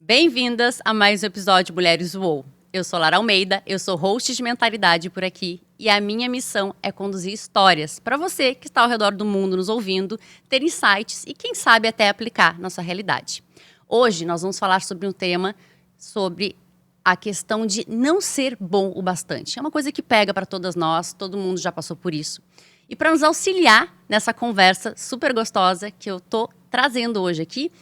Bem-vindas a mais um episódio Mulheres UOL. Eu sou Lara Almeida, eu sou host de mentalidade por aqui e a minha missão é conduzir histórias para você que está ao redor do mundo nos ouvindo, ter insights e quem sabe até aplicar na sua realidade. Hoje nós vamos falar sobre um tema sobre a questão de não ser bom o bastante. É uma coisa que pega para todas nós, todo mundo já passou por isso. E para nos auxiliar nessa conversa super gostosa que eu tô trazendo hoje aqui,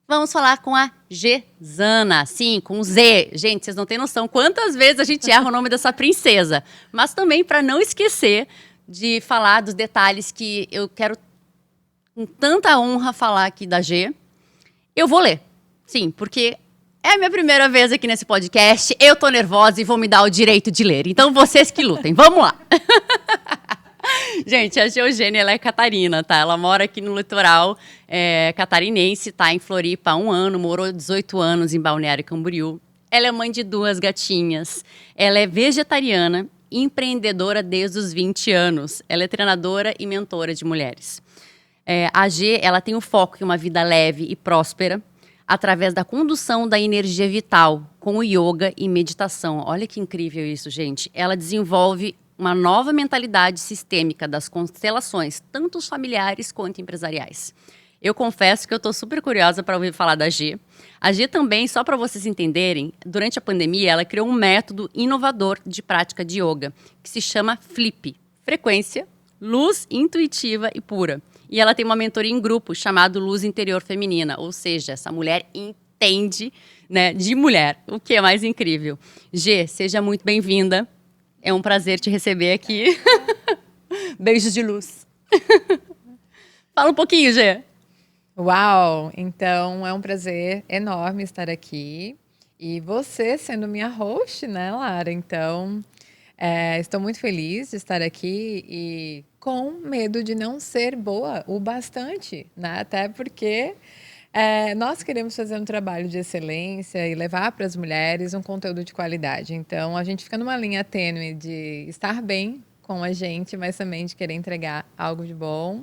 vamos falar com a Gezana, sim, com Z. Gente, vocês não têm noção quantas vezes a gente erra o nome dessa princesa. Mas também para não esquecer de falar dos detalhes que eu quero com tanta honra falar aqui da G, eu vou ler. Sim, porque é a minha primeira vez aqui nesse podcast, eu tô nervosa e vou me dar o direito de ler. Então vocês que lutem, vamos lá. Gente, a Geogênia, ela é catarina, tá? Ela mora aqui no litoral catarinense, tá? Em Floripa há 1 ano, morou 18 anos em Balneário Camboriú. Ela é mãe de 2 gatinhas. Ela é vegetariana e empreendedora desde os 20 anos. Ela é treinadora e mentora de mulheres. A G, ela tem o foco em uma vida leve e próspera através da condução da energia vital com o yoga e meditação. Olha que incrível isso, gente. Ela desenvolve uma nova mentalidade sistêmica das constelações, tanto os familiares quanto empresariais. Eu confesso que eu estou super curiosa para ouvir falar da G. A G também, só para vocês entenderem, durante a pandemia ela criou um método inovador de prática de yoga, que se chama FLIP, Frequência, Luz Intuitiva e Pura. E ela tem uma mentoria em grupo chamado Luz Interior Feminina, ou seja, essa mulher entende, né, de mulher, o que é mais incrível. G, seja muito bem-vinda. É um prazer te receber aqui. Beijos de luz. Fala um pouquinho, Gê. Uau! Então, é um prazer enorme estar aqui. E você sendo minha host, né, Lara? Então, estou muito feliz de estar aqui e com medo de não ser boa o bastante, né? Até porque nós queremos fazer um trabalho de excelência e levar para as mulheres um conteúdo de qualidade. Então, a gente fica numa linha tênue de estar bem com a gente, mas também de querer entregar algo de bom.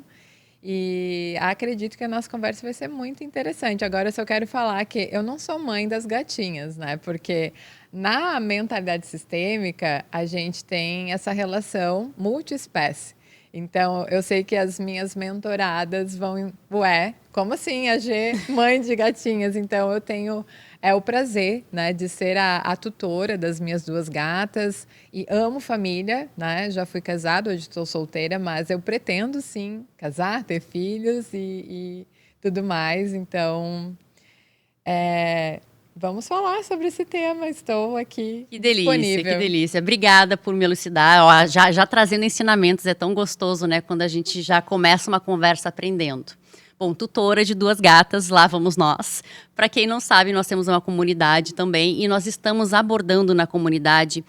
E acredito que a nossa conversa vai ser muito interessante. Agora, eu só quero falar que eu não sou mãe das gatinhas, né? Porque na mentalidade sistêmica, a gente tem essa relação multiespécie. Então, eu sei que as minhas mentoradas vão... Ué, como assim a G, mãe de gatinhas? Então, eu tenho o prazer, né, de ser a tutora das minhas 2 gatas e amo família, né? Já fui casada, hoje estou solteira, mas eu pretendo, sim, casar, ter filhos e tudo mais. Então, vamos falar sobre esse tema, estou aqui disponível. Que delícia. Obrigada por me elucidar. Ó, já trazendo ensinamentos, é tão gostoso, né? Quando a gente já começa uma conversa aprendendo. Bom, tutora de 2 gatas, lá vamos nós. Para quem não sabe, nós temos uma comunidade também e nós estamos abordando na comunidade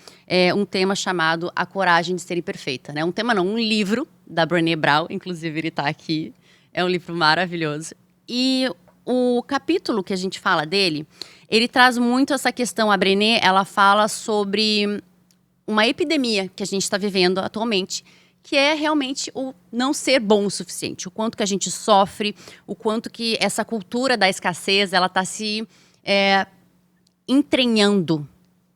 um tema chamado A Coragem de Ser Imperfeita, né? Um tema não, um livro da Brené Brown, inclusive ele está aqui. É um livro maravilhoso. E o capítulo que a gente fala dele, ele traz muito essa questão. A Brené, ela fala sobre uma epidemia que a gente está vivendo atualmente, que é realmente o não ser bom o suficiente. O quanto que a gente sofre, o quanto que essa cultura da escassez, ela está se entranhando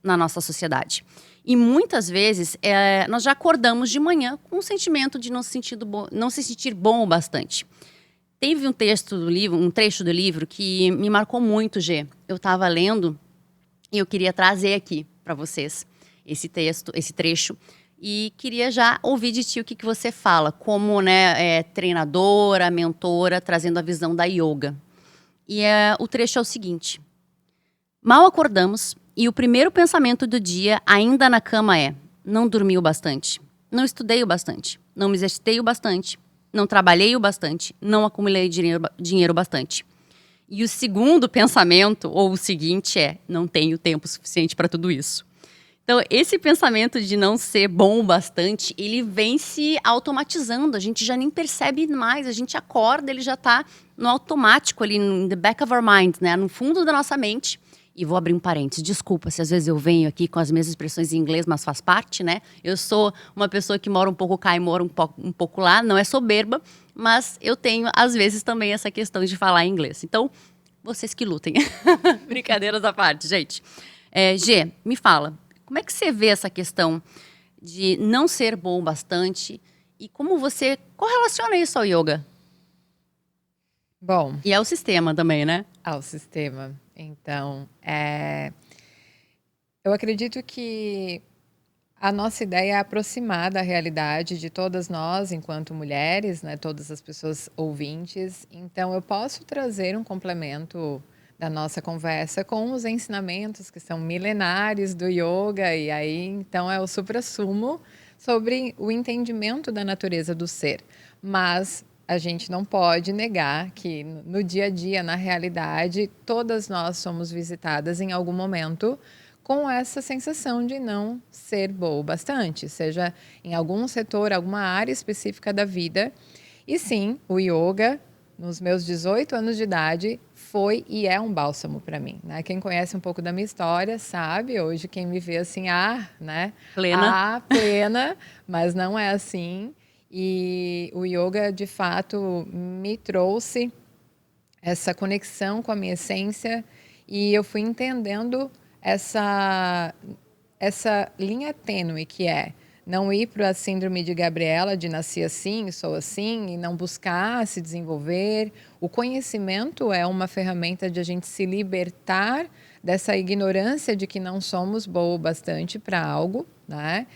na nossa sociedade. E muitas vezes nós já acordamos de manhã com o sentimento de não se sentir bom o bastante. Teve um trecho do livro que me marcou muito, Gê. Eu estava lendo e eu queria trazer aqui para vocês esse trecho. E queria já ouvir de ti o que você fala, como, né, treinadora, mentora, trazendo a visão da yoga. E o trecho é o seguinte: mal acordamos e o primeiro pensamento do dia, ainda na cama, não dormi o bastante, não estudei o bastante, não me exercitei o bastante, não trabalhei o bastante, não acumulei dinheiro bastante. E o segundo pensamento, ou o seguinte, não tenho tempo suficiente para tudo isso. Então, esse pensamento de não ser bom o bastante, ele vem se automatizando. A gente já nem percebe mais, a gente acorda, ele já está no automático ali, no the back of our mind, né? No fundo da nossa mente. E vou abrir um parênteses, desculpa se às vezes eu venho aqui com as mesmas expressões em inglês, mas faz parte, né? Eu sou uma pessoa que mora um pouco cá e mora um pouco lá, não é soberba, mas eu tenho, às vezes, também essa questão de falar inglês. Então, vocês que lutem. Brincadeiras à parte, gente. Gê, me fala, como é que você vê essa questão de não ser bom o bastante e como você correlaciona isso ao yoga? Bom, E ao sistema também, né? ao sistema. Então, eu acredito que a nossa ideia é aproximar da realidade de todas nós, enquanto mulheres, né, todas as pessoas ouvintes. Então, eu posso trazer um complemento da nossa conversa com os ensinamentos que são milenares do yoga, e aí, então, é o suprassumo sobre o entendimento da natureza do ser. Mas a gente não pode negar que no dia a dia, na realidade, todas nós somos visitadas em algum momento com essa sensação de não ser boa o bastante, seja em algum setor, alguma área específica da vida. E sim, o yoga, nos meus 18 anos de idade, foi e é um bálsamo para mim, né? Quem conhece um pouco da minha história sabe, hoje quem me vê assim, né? Plena. Plena, mas não é assim. E o yoga, de fato, me trouxe essa conexão com a minha essência e eu fui entendendo essa linha tênue que é não ir para a síndrome de Gabriela, de nasci assim, sou assim, e não buscar se desenvolver. O conhecimento é uma ferramenta de a gente se libertar dessa ignorância de que não somos boa o bastante para algo, né?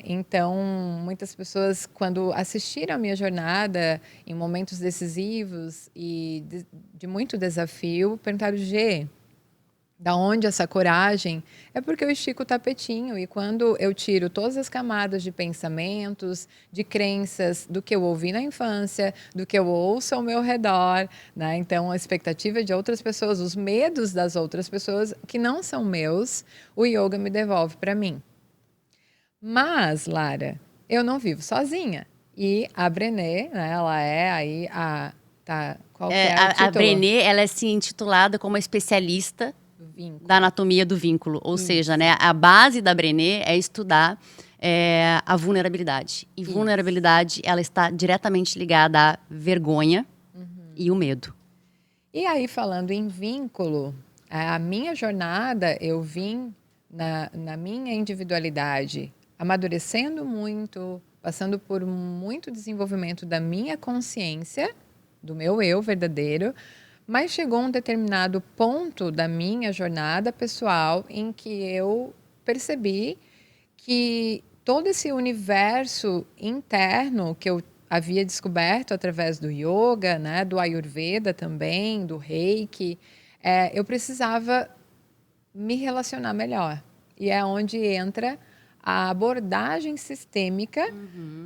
Então, muitas pessoas, quando assistiram a minha jornada em momentos decisivos e de muito desafio, perguntaram, Gê, da onde essa coragem? É porque eu estico o tapetinho e quando eu tiro todas as camadas de pensamentos, de crenças, do que eu ouvi na infância, do que eu ouço ao meu redor, né? Então, a expectativa de outras pessoas, os medos das outras pessoas que não são meus, o yoga me devolve para mim. Mas, Lara, eu não vivo sozinha. E a Brené, né, ela é aí qual que é o A título? Brené, ela é assim, intitulada como especialista da anatomia do vínculo. Ou seja, né, a base da Brené é estudar a vulnerabilidade. E vulnerabilidade, ela está diretamente ligada à vergonha e o medo. E aí, falando em vínculo, a minha jornada, eu vim na minha individualidade, amadurecendo muito, passando por muito desenvolvimento da minha consciência, do meu eu verdadeiro, mas chegou um determinado ponto da minha jornada pessoal em que eu percebi que todo esse universo interno que eu havia descoberto através do yoga, né, do Ayurveda também, do Reiki, eu precisava me relacionar melhor. E é onde entra a abordagem sistêmica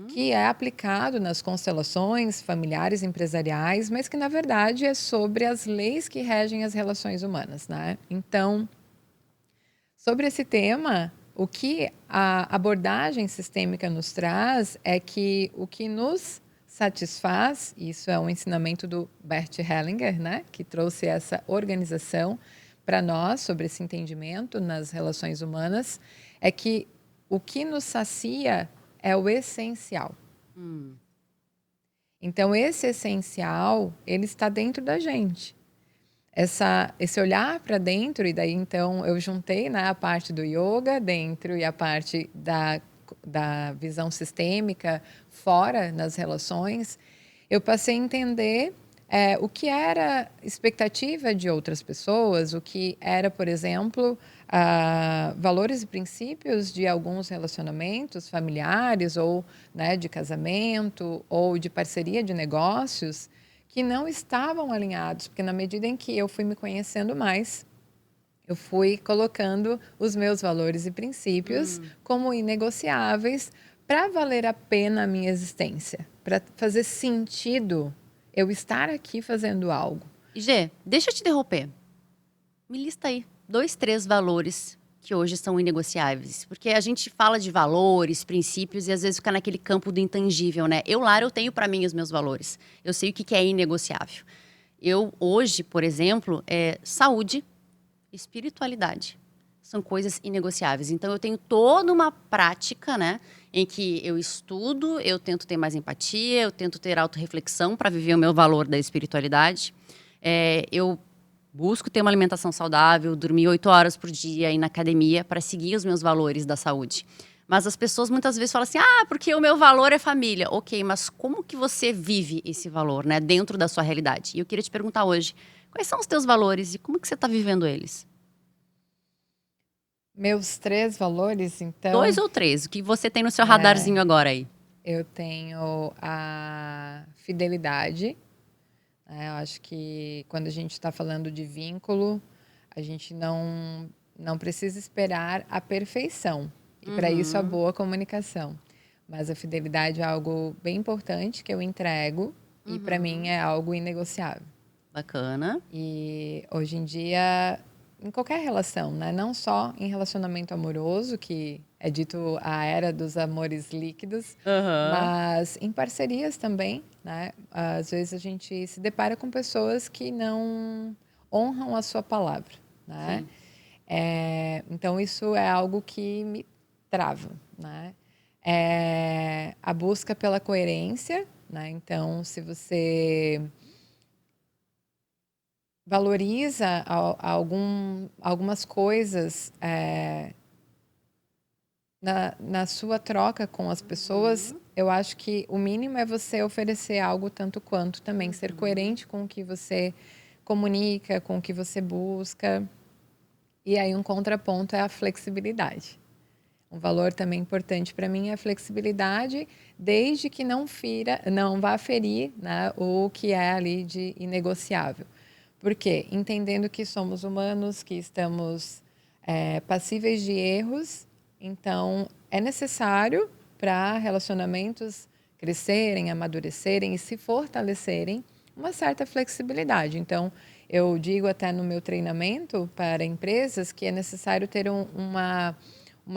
que é aplicado nas constelações familiares, empresariais, mas que, na verdade, é sobre as leis que regem as relações humanas, né? Então, sobre esse tema, o que a abordagem sistêmica nos traz é que o que nos satisfaz, isso é um ensinamento do Bert Hellinger, né, que trouxe essa organização para nós sobre esse entendimento nas relações humanas, é que o que nos sacia é o essencial. Então, esse essencial, ele está dentro da gente. Esse olhar para dentro, e daí então eu juntei, né, a parte do yoga dentro e a parte da visão sistêmica fora nas relações, eu passei a entender o que era expectativa de outras pessoas, o que era, por exemplo, valores e princípios de alguns relacionamentos familiares ou, né, de casamento ou de parceria de negócios que não estavam alinhados, porque na medida em que eu fui me conhecendo mais, eu fui colocando os meus valores e princípios como inegociáveis para valer a pena a minha existência, para fazer sentido eu estar aqui fazendo algo. Gê, deixa eu te interromper. Me lista aí 2, 3 valores que hoje são inegociáveis. Porque a gente fala de valores, princípios e às vezes fica naquele campo do intangível, né? Eu tenho para mim os meus valores. Eu sei o que é inegociável. Eu hoje, por exemplo, saúde, espiritualidade. São coisas inegociáveis. Então eu tenho toda uma prática, né? Em que eu estudo, eu tento ter mais empatia, eu tento ter autorreflexão para viver o meu valor da espiritualidade. Eu busco ter uma alimentação saudável, dormir 8 horas por dia, ir na academia para seguir os meus valores da saúde. Mas as pessoas muitas vezes falam assim, porque o meu valor é família. Ok, mas como que você vive esse valor, né, dentro da sua realidade? E eu queria te perguntar hoje, quais são os teus valores e como que você está vivendo eles? Meus 3 valores, 2 então, ou 3, o que você tem no seu radarzinho agora aí? eu tenho a fidelidade, né? Eu acho que quando a gente está falando de vínculo, a gente não precisa esperar a perfeição. E para isso a Uhum, boa comunicação. Mas a fidelidade é algo bem importante que eu entrego e para mim uhum. é algo inegociável. Bacana. E hoje em dia, em qualquer relação, né? Não só em relacionamento amoroso, que é dito a era dos amores líquidos, Aham. mas em parcerias também, né? Às vezes a gente se depara com pessoas que não honram a sua palavra, né? Sim. Então isso é algo que me trava, né? A busca pela coerência, né? Então, se você valoriza algumas coisas na sua troca com as pessoas, Uhum, eu acho que o mínimo é você oferecer algo tanto quanto também, ser uhum. coerente com o que você comunica, com o que você busca. E aí um contraponto é a flexibilidade. Um valor também importante para mim é a flexibilidade, desde que não vá ferir, né, o que é ali de inegociável. Por quê? Entendendo que somos humanos, que estamos passíveis de erros, então é necessário para relacionamentos crescerem, amadurecerem e se fortalecerem uma certa flexibilidade. Então, eu digo até no meu treinamento para empresas que é necessário ter uma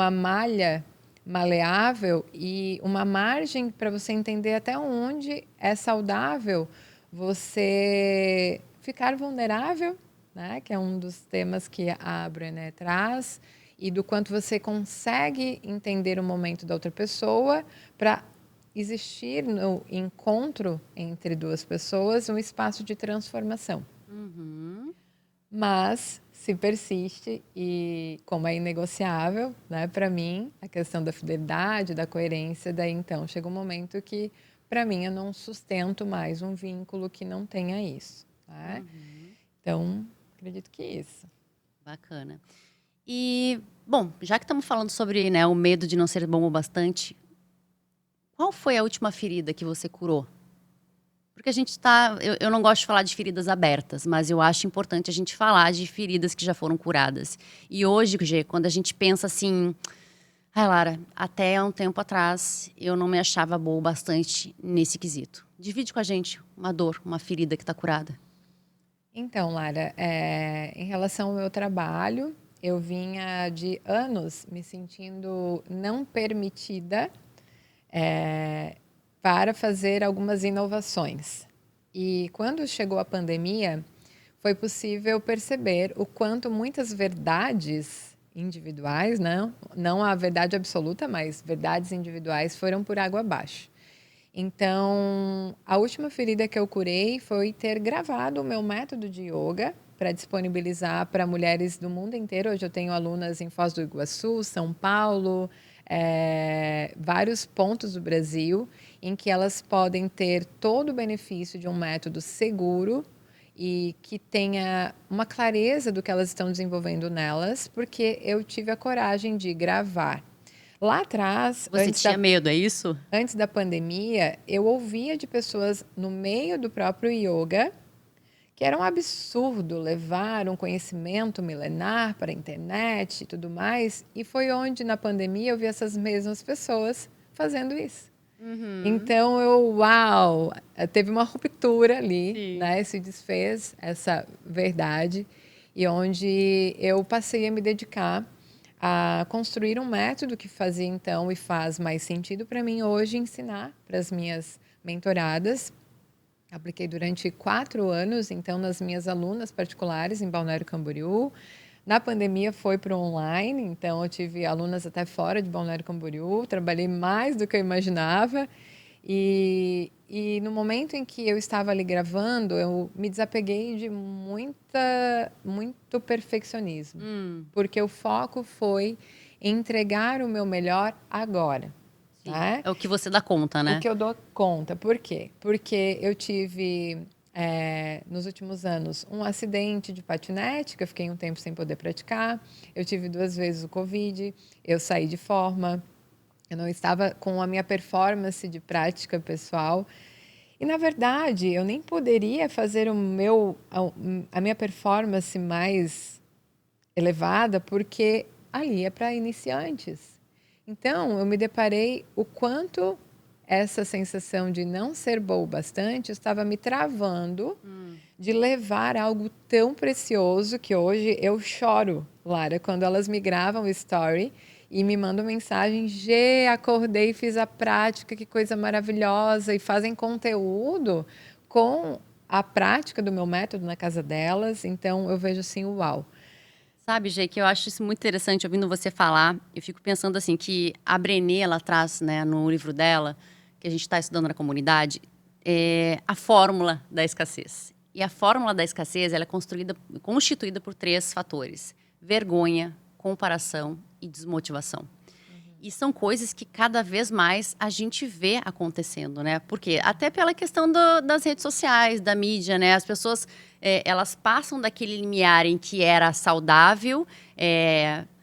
malha maleável e uma margem para você entender até onde é saudável você ficar vulnerável, né? Que é um dos temas que a Brené traz, e do quanto você consegue entender o momento da outra pessoa para existir no encontro entre duas pessoas um espaço de transformação. Uhum. Mas se persiste e como é inegociável, né, para mim, a questão da fidelidade, da coerência, daí então chega um momento que para mim eu não sustento mais um vínculo que não tenha isso, né? Uhum. Então, acredito que isso. Bacana. E, bom, já que estamos falando sobre, né, o medo de não ser bom o bastante, qual foi a última ferida que você curou? Porque a gente tá. Eu não gosto de falar de feridas abertas, mas eu acho importante a gente falar de feridas que já foram curadas. E hoje, Gê, quando a gente pensa assim. Ai, Lara, até há um tempo atrás eu não me achava boa o bastante nesse quesito. Divide com a gente uma dor, uma ferida que está curada. Então, Lara, em relação ao meu trabalho, eu vinha de anos me sentindo não permitida para fazer algumas inovações. E quando chegou a pandemia, foi possível perceber o quanto muitas verdades individuais, não a verdade absoluta, mas verdades individuais foram por água abaixo. Então, a última ferida que eu curei foi ter gravado o meu método de yoga para disponibilizar para mulheres do mundo inteiro. Hoje eu tenho alunas em Foz do Iguaçu, São Paulo, vários pontos do Brasil, em que elas podem ter todo o benefício de um método seguro e que tenha uma clareza do que elas estão desenvolvendo nelas, porque eu tive a coragem de gravar. Lá atrás, Você tinha medo, é isso? antes da pandemia, eu ouvia de pessoas no meio do próprio yoga que era um absurdo levar um conhecimento milenar para a internet e tudo mais. E foi onde, na pandemia, eu vi essas mesmas pessoas fazendo isso. Uhum. Então, uau, teve uma ruptura ali, Sim. né? Se desfez essa verdade e onde eu passei a me dedicar a construir um método que fazia então e faz mais sentido para mim hoje ensinar para as minhas mentoradas. Apliquei durante 4 anos, então, nas minhas alunas particulares em Balneário Camboriú. Na pandemia foi para o online, então eu tive alunas até fora de Balneário Camboriú, trabalhei mais do que eu imaginava E no momento em que eu estava ali gravando, eu me desapeguei de muito perfeccionismo. Porque o foco foi entregar o meu melhor agora. Sim. Tá? É o que você dá conta, né? O que eu dou conta. Por quê? Porque eu tive, nos últimos anos, um acidente de patinete, que eu fiquei um tempo sem poder praticar. Eu tive 2 vezes o Covid, eu saí de forma, eu não estava com a minha performance de prática pessoal. E, na verdade, eu nem poderia fazer a minha performance mais elevada, porque ali é para iniciantes. Então, eu me deparei o quanto essa sensação de não ser boa o bastante estava me travando de levar algo tão precioso que hoje eu choro, Lara, quando elas me gravam story e me mandam mensagem: Gê, acordei, fiz a prática, que coisa maravilhosa, e fazem conteúdo com a prática do meu método na casa delas. Então, eu vejo assim, uau. Sabe, Gê, que eu acho isso muito interessante, ouvindo você falar. Eu fico pensando assim, que a Brené, ela traz, né, no livro dela, que a gente está estudando na comunidade, a fórmula da escassez. E a fórmula da escassez, ela é constituída por 3 fatores: vergonha, comparação e desmotivação. E são coisas que cada vez mais a gente vê acontecendo, né? Porque até pela questão das redes sociais, da mídia, né? As pessoas, elas passam daquele limiar em que era saudável,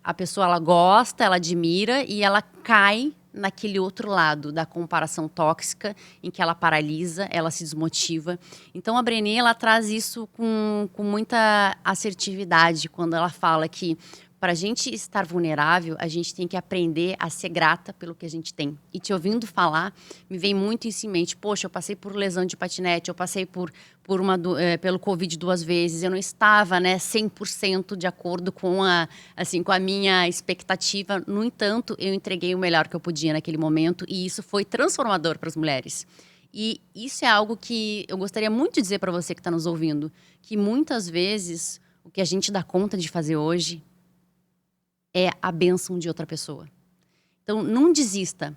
a pessoa, ela gosta, ela admira, e ela cai naquele outro lado da comparação tóxica, em que ela paralisa, ela se desmotiva. Então, a Brené, ela traz isso com muita assertividade, quando ela fala que para a gente estar vulnerável, a gente tem que aprender a ser grata pelo que a gente tem. E te ouvindo falar, me vem muito isso em mente. Poxa, eu passei por lesão de patinete, eu passei pelo Covid 2 vezes, eu não estava, né, 100% de acordo com a minha expectativa. No entanto, eu entreguei o melhor que eu podia naquele momento, e isso foi transformador para as mulheres. E isso é algo que eu gostaria muito de dizer para você que está nos ouvindo, que muitas vezes o que a gente dá conta de fazer hoje é a bênção de outra pessoa. Então, não desista,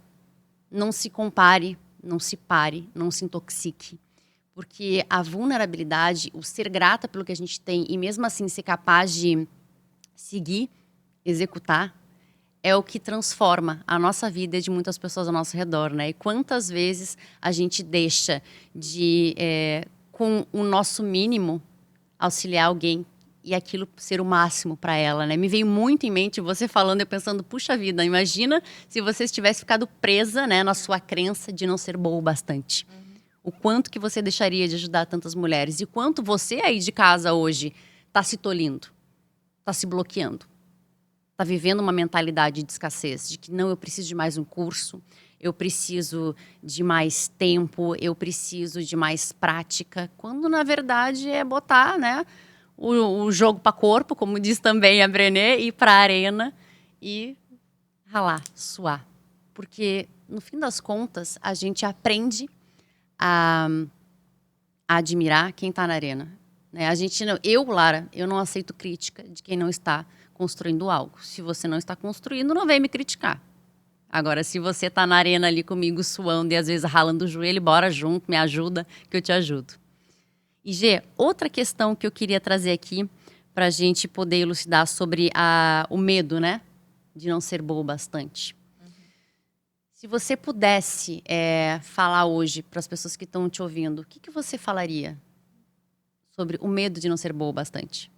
não se compare, não se pare, não se intoxique. Porque a vulnerabilidade, o ser grata pelo que a gente tem e mesmo assim ser capaz de seguir, executar, é o que transforma a nossa vida e de muitas pessoas ao nosso redor, né? E quantas vezes a gente deixa de, com o nosso mínimo, auxiliar alguém e aquilo ser o máximo para ela, né? Me veio muito em mente você falando e pensando, puxa vida, imagina se você tivesse ficado presa, né, na sua crença de não ser boa o bastante. O quanto que você deixaria de ajudar tantas mulheres e quanto você aí de casa hoje está se tolindo, está se bloqueando, está vivendo uma mentalidade de escassez, de que não, eu preciso de mais um curso, eu preciso de mais tempo, eu preciso de mais prática, quando na verdade é botar, né, o jogo para corpo, como diz também a Brené, ir para a arena e ralar, suar. Porque, no fim das contas, a gente aprende a admirar quem está na arena. Né? Lara, eu não aceito crítica de quem não está construindo algo. Se você não está construindo, não vem me criticar. Agora, se você está na arena ali comigo, suando e às vezes ralando o joelho, bora junto, me ajuda, que eu te ajudo. E, Gê, outra questão que eu queria trazer aqui para a gente poder elucidar sobre o medo, né? De não ser boa o bastante. Se você pudesse falar hoje para as pessoas que estão te ouvindo, o que você falaria sobre o medo de não ser boa o bastante?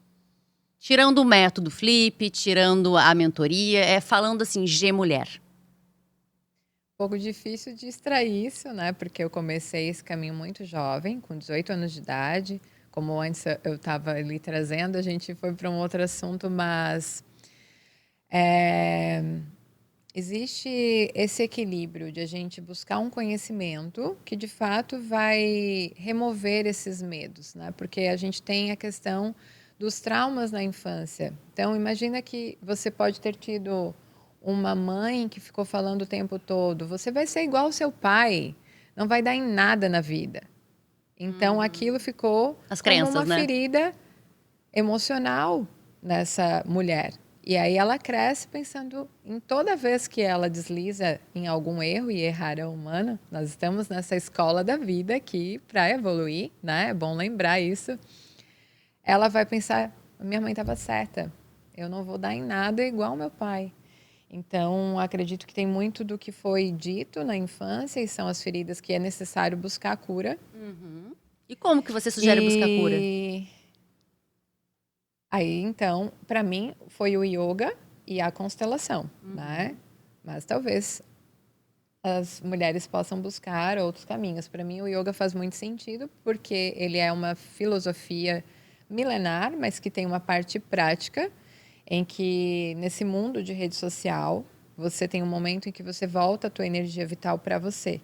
Tirando o método Flip, tirando a mentoria, falando assim, Gê mulher. Um pouco difícil de extrair isso, né? Porque eu comecei esse caminho muito jovem, com 18 anos de idade. Como antes eu estava ali trazendo, a gente foi para um outro assunto, mas existe esse equilíbrio de a gente buscar um conhecimento que, de fato, vai remover esses medos, né? Porque a gente tem a questão dos traumas na infância. Então, imagina que você pode ter tido uma mãe que ficou falando o tempo todo, você vai ser igual ao seu pai, não vai dar em nada na vida. Então, aquilo ficou As como crenças, uma né? ferida emocional nessa mulher. E aí ela cresce pensando em toda vez que ela desliza em algum erro, e errar é humano, nós estamos nessa escola da vida aqui para evoluir, né? É bom lembrar isso. Ela vai pensar, minha mãe estava certa, eu não vou dar em nada igual meu pai. Então, acredito que tem muito do que foi dito na infância e são as feridas que é necessário buscar a cura. Uhum. E como que você sugere buscar cura? E aí, então, para mim, foi o yoga e a constelação, né? Mas talvez as mulheres possam buscar outros caminhos. Para mim, o yoga faz muito sentido, porque ele é uma filosofia milenar, mas que tem uma parte prática, em que nesse mundo de rede social, você tem um momento em que você volta a tua energia vital para você.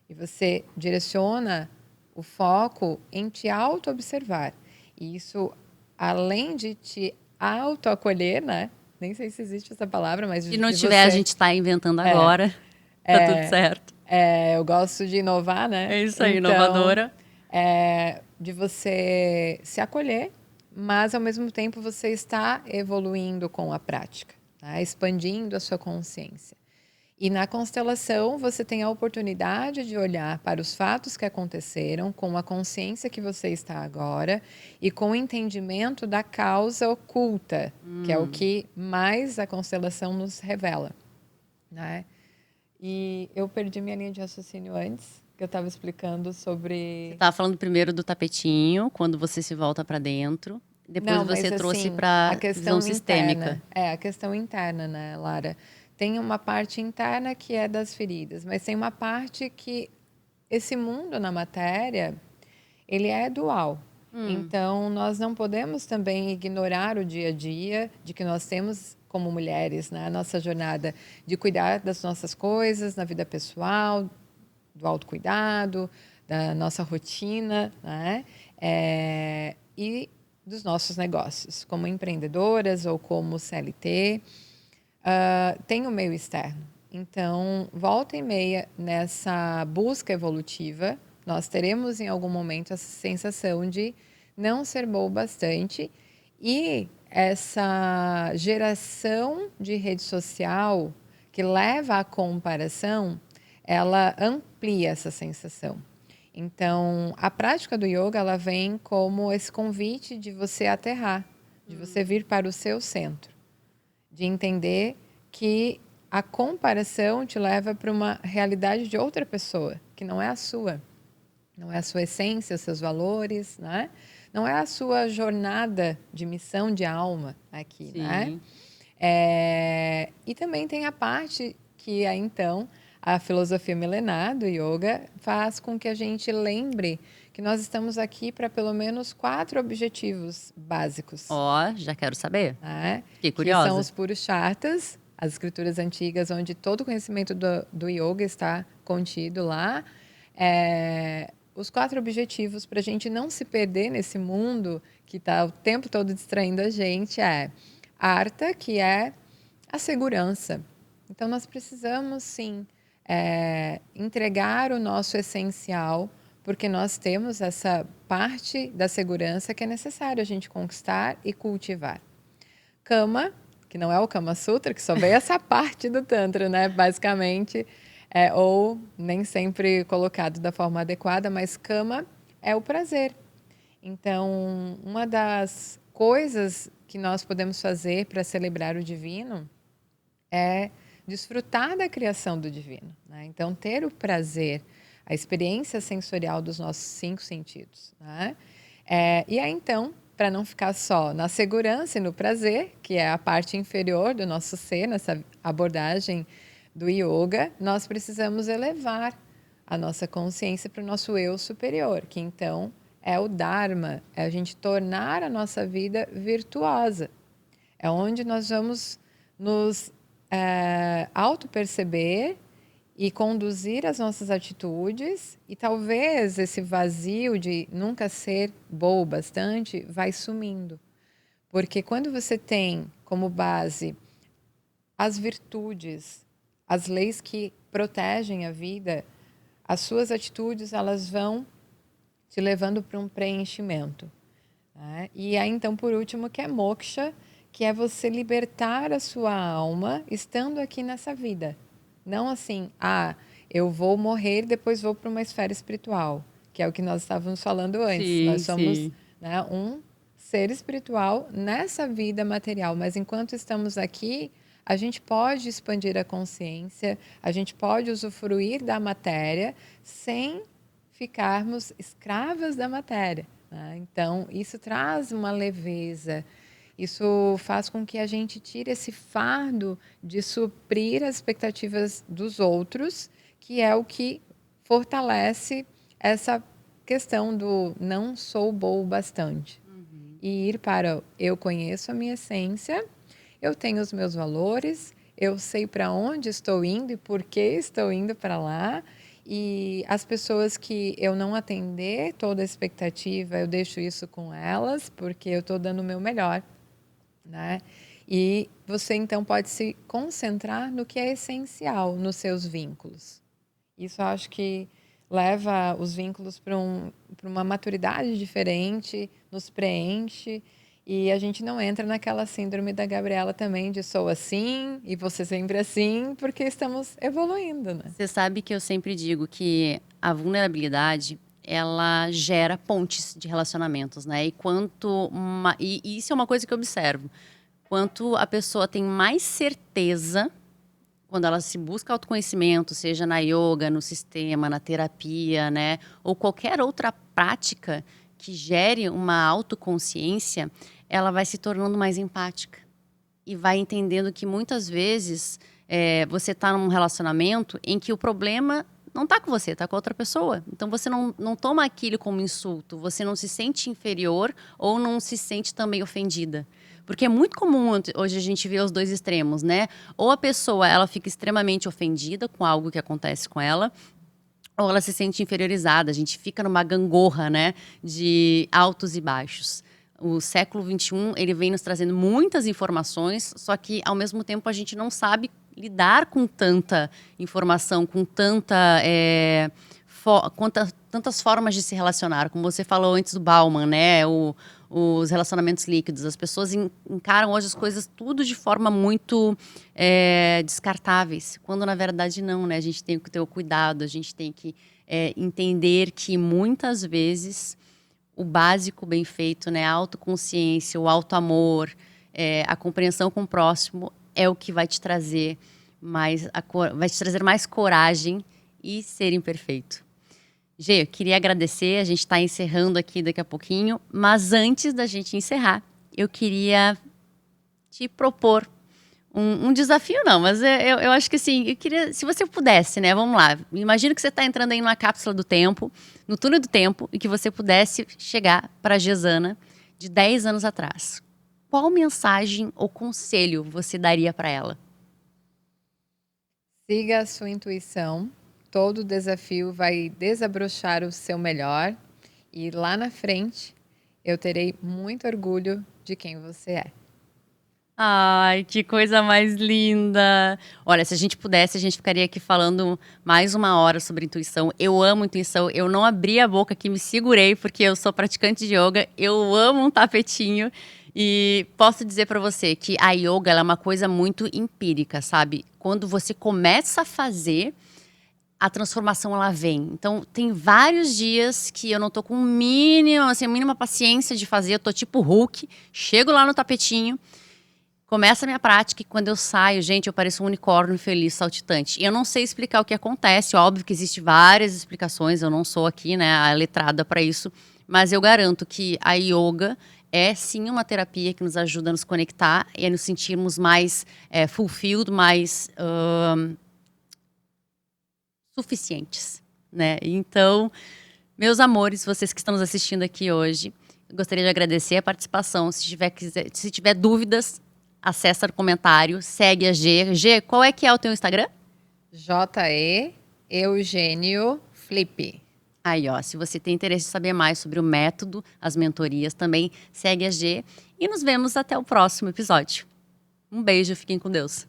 E você direciona o foco em te auto-observar. E isso, além de te auto-acolher, né? Nem sei se existe essa palavra, mas Se não de tiver, a você... gente está inventando agora. Tá tudo certo. eu gosto de inovar, né? É isso aí, Então, inovadora. de você se acolher, mas ao mesmo tempo você está evoluindo com a prática, tá? Expandindo a sua consciência. E na constelação você tem a oportunidade de olhar para os fatos que aconteceram com a consciência que você está agora e com o entendimento da causa oculta, que é o que mais a constelação nos revela, né? E eu perdi minha linha de raciocínio antes, que eu estava explicando Você sobre... estava falando primeiro do tapetinho, quando você se volta para dentro. Depois Não, você mas trouxe assim, a para visão questão sistêmica. interna. A questão interna, né, Lara? Tem uma parte interna que é das feridas, mas tem uma parte que esse mundo na matéria, ele é dual. Então, nós não podemos também ignorar o dia a dia de que nós temos como mulheres, né, a nossa jornada de cuidar das nossas coisas na vida pessoal, do autocuidado, da nossa rotina, né? E dos nossos negócios, como empreendedoras ou como CLT. Tem o meio externo. Então, volta e meia nessa busca evolutiva, nós teremos em algum momento essa sensação de não ser bom o bastante e essa geração de rede social que leva à comparação, ela amplia essa sensação. Então, a prática do yoga, ela vem como esse convite de você aterrar, de você vir para o seu centro, de entender que a comparação te leva para uma realidade de outra pessoa, que não é a sua. Não é a sua essência, os seus valores, né? Não é a sua jornada de missão de alma aqui, né? Sim. E também tem a parte que, então, a filosofia milenar do yoga faz com que a gente lembre que nós estamos aqui para pelo menos 4 objetivos básicos, Ó, já quero saber. né? Fiquei Que são curiosa. os Purusharthas, as escrituras antigas, onde todo o conhecimento do yoga está contido lá. Os 4 objetivos para a gente não se perder nesse mundo que está o tempo todo distraindo a gente é Artha, que é a segurança. Então, nós precisamos, sim, entregar o nosso essencial, porque nós temos essa parte da segurança que é necessário a gente conquistar e cultivar. Kama, que não é o Kama Sutra, que só veio essa parte do Tantra, né? Basicamente, ou nem sempre colocado da forma adequada, mas Kama é o prazer. Então, uma das coisas que nós podemos fazer para celebrar o divino é desfrutar da criação do divino, né? Então, ter o prazer, a experiência sensorial dos nossos 5 sentidos, né? E aí, então, para não ficar só na segurança e no prazer, que é a parte inferior do nosso ser, nessa abordagem do yoga, nós precisamos elevar a nossa consciência para o nosso eu superior, que então é o Dharma, é a gente tornar a nossa vida virtuosa. É onde nós vamos nos auto-perceber e conduzir as nossas atitudes, e talvez esse vazio de nunca ser bom o bastante vai sumindo. Porque quando você tem como base as virtudes, as leis que protegem a vida, as suas atitudes elas vão te levando para um preenchimento, né? E aí, então, por último, que é moksha, que é você libertar a sua alma estando aqui nessa vida. Não assim, eu vou morrer, depois vou para uma esfera espiritual, que é o que nós estávamos falando antes. Sim, Nós somos, sim. né, um ser espiritual nessa vida material, mas enquanto estamos aqui, a gente pode expandir a consciência, a gente pode usufruir da matéria sem ficarmos escravas da matéria, né? Então, isso traz uma leveza, isso faz com que a gente tire esse fardo de suprir as expectativas dos outros, que é o que fortalece essa questão do não sou boa o bastante. E ir para eu conheço a minha essência, eu tenho os meus valores, eu sei para onde estou indo e por que estou indo para lá. E as pessoas que eu não atender toda a expectativa, eu deixo isso com elas, porque eu estou dando o meu melhor, né? E você então pode se concentrar no que é essencial nos seus vínculos. Isso eu acho que leva os vínculos para uma maturidade diferente, nos preenche e a gente não entra naquela síndrome da Gabriela também de sou assim e você sempre assim, porque estamos evoluindo, né? Você sabe que eu sempre digo que a vulnerabilidade, ela gera pontes de relacionamentos, né? E isso é uma coisa que eu observo. Quanto a pessoa tem mais certeza, quando ela se busca autoconhecimento, seja na yoga, no sistema, na terapia, né? Ou qualquer outra prática que gere uma autoconsciência, ela vai se tornando mais empática. E vai entendendo que muitas vezes você está num relacionamento em que o problema não está com você, está com outra pessoa. Então você não toma aquilo como insulto, você não se sente inferior ou não se sente também ofendida. Porque é muito comum hoje a gente ver os dois extremos, né? Ou a pessoa ela fica extremamente ofendida com algo que acontece com ela, ou ela se sente inferiorizada. A gente fica numa gangorra, né, de altos e baixos. O século XXI, ele vem nos trazendo muitas informações, só que, ao mesmo tempo, a gente não sabe lidar com tanta informação, com tantas formas de se relacionar. Como você falou antes do Bauman, né? Os relacionamentos líquidos. As pessoas encaram hoje as coisas tudo de forma muito descartáveis, quando, na verdade, não, né? A gente tem que ter o cuidado, a gente tem que entender que, muitas vezes, o básico bem feito, né? A autoconsciência, o autoamor, a compreensão com o próximo é o que vai te trazer mais coragem e ser imperfeito. Gê, eu queria agradecer, a gente está encerrando aqui daqui a pouquinho, mas antes da gente encerrar, eu queria te propor um desafio, não, mas eu acho que assim, eu queria, se você pudesse, né, vamos lá, imagina que você está entrando aí numa cápsula do tempo, no túnel do tempo, e que você pudesse chegar para a Gesana de 10 anos atrás. Qual mensagem ou conselho você daria para ela? Siga a sua intuição, todo desafio vai desabrochar o seu melhor e lá na frente eu terei muito orgulho de quem você é. Ai, que coisa mais linda! Olha, se a gente pudesse, a gente ficaria aqui falando mais 1 hora sobre intuição. Eu amo intuição, eu não abri a boca aqui, me segurei, porque eu sou praticante de yoga, eu amo um tapetinho. E posso dizer para você que a yoga ela é uma coisa muito empírica, sabe? Quando você começa a fazer, a transformação ela vem. Então, tem vários dias que eu não tô com mínima paciência de fazer, eu tô tipo Hulk, chego lá no tapetinho, começa a minha prática e quando eu saio, gente, eu pareço um unicórnio feliz, saltitante. E eu não sei explicar o que acontece, óbvio que existem várias explicações, eu não sou aqui, né, a letrada para isso, mas eu garanto que a yoga é sim uma terapia que nos ajuda a nos conectar e a nos sentirmos mais fulfilled, mais suficientes, né? Então, meus amores, vocês que estão nos assistindo aqui hoje, gostaria de agradecer a participação. Se tiver dúvidas, acessa o comentário, segue a Gê. Gê, qual é que é o teu Instagram? J.E. Eugênio Flip. Aí, ó, se você tem interesse em saber mais sobre o método, as mentorias também, segue a Gê. E nos vemos até o próximo episódio. Um beijo, fiquem com Deus.